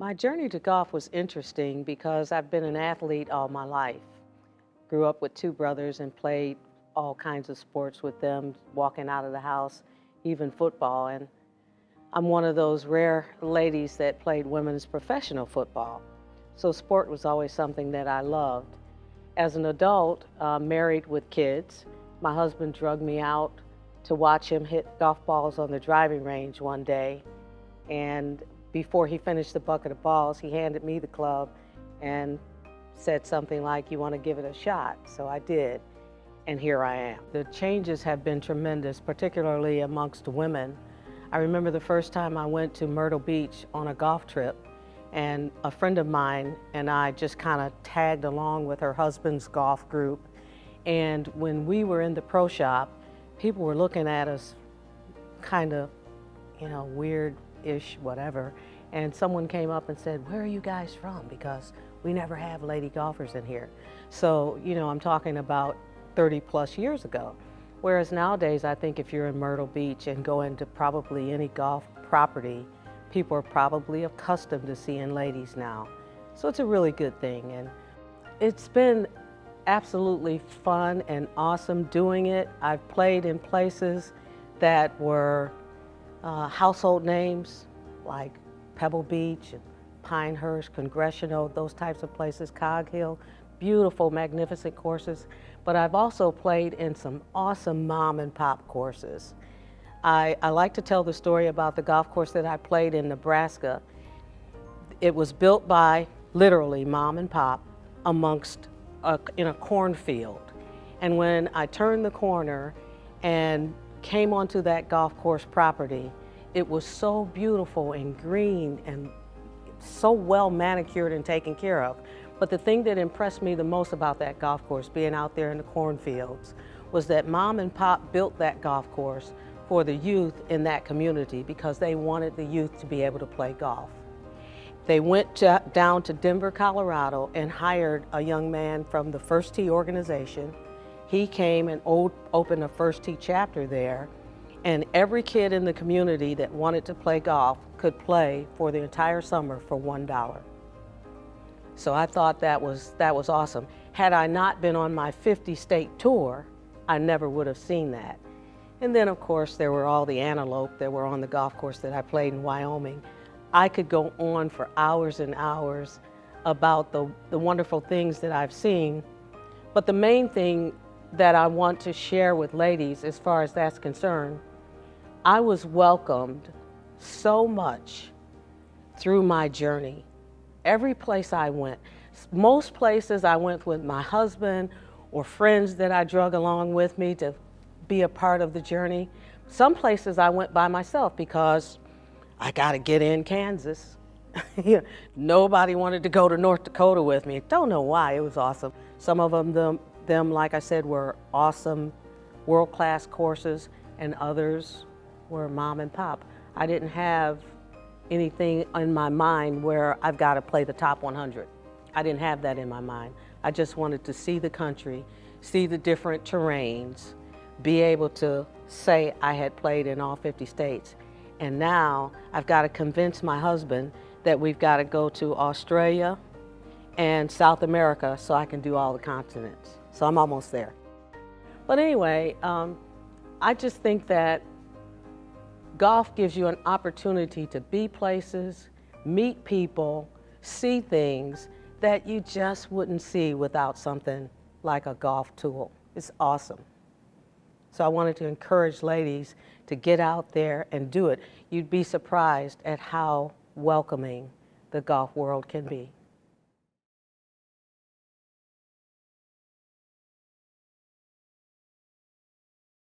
My journey to golf was interesting because I've been an athlete all my life. Grew up with two brothers and played all kinds of sports with them, walking out of the house, even football. And I'm one of those rare ladies that played women's professional football. So sport was always something that I loved. As an adult, married with kids, my husband drugged me out to watch him hit golf balls on the driving range one day. And before he finished the bucket of balls, he handed me the club and said something like, "You want to give it a shot?" So I did, and here I am. The changes have been tremendous, particularly amongst women. I remember the first time I went to Myrtle Beach on a golf trip, and a friend of mine and I just kind of tagged along with her husband's golf group. And when we were in the pro shop, people were looking at us kind of, weird-ish, whatever. And someone came up and said, "Where are you guys from? Because we never have lady golfers in here." So, I'm talking about 30 plus years ago. Whereas nowadays, I think if you're in Myrtle Beach and go into probably any golf property, people are probably accustomed to seeing ladies now. So it's a really good thing. And it's been absolutely fun and awesome doing it. I've played in places that were household names like Pebble Beach and Pinehurst, Congressional, those types of places, Cog Hill, beautiful, magnificent courses. But I've also played in some awesome mom and pop courses. I like to tell the story about the golf course that I played in Nebraska. It was built by literally mom and pop in a cornfield. And when I turned the corner and came onto that golf course property, it was so beautiful and green and so well manicured and taken care of. But the thing that impressed me the most about that golf course, being out there in the cornfields, was that mom and pop built that golf course for the youth in that community because they wanted the youth to be able to play golf. They went down to Denver, Colorado and hired a young man from the First Tee organization. He came and opened a First Tee chapter there, and every kid in the community that wanted to play golf could play for the entire summer for $1. So I thought that was awesome. Had I not been on my 50-state tour, I never would have seen that. And then, of course, there were all the antelope that were on the golf course that I played in Wyoming. I could go on for hours and hours about the wonderful things that I've seen. But the main thing that I want to share with ladies, as far as that's concerned, I was welcomed so much through my journey. Every place I went, most places I went with my husband or friends that I drug along with me to be a part of the journey. Some places I went by myself because I got to get in Kansas. Nobody wanted to go to North Dakota with me. Don't know why, it was awesome. Some of them, like I said, were awesome, world-class courses, and others were mom and pop. I didn't have anything in my mind where I've got to play the top 100. I didn't have that in my mind. I just wanted to see the country, see the different terrains, be able to say I had played in all 50 states. And now I've got to convince my husband that we've got to go to Australia and South America so I can do all the continents. So I'm almost there. But anyway, I just think that golf gives you an opportunity to be places, meet people, see things that you just wouldn't see without something like a golf tool. It's awesome. So I wanted to encourage ladies to get out there and do it. You'd be surprised at how welcoming the golf world can be.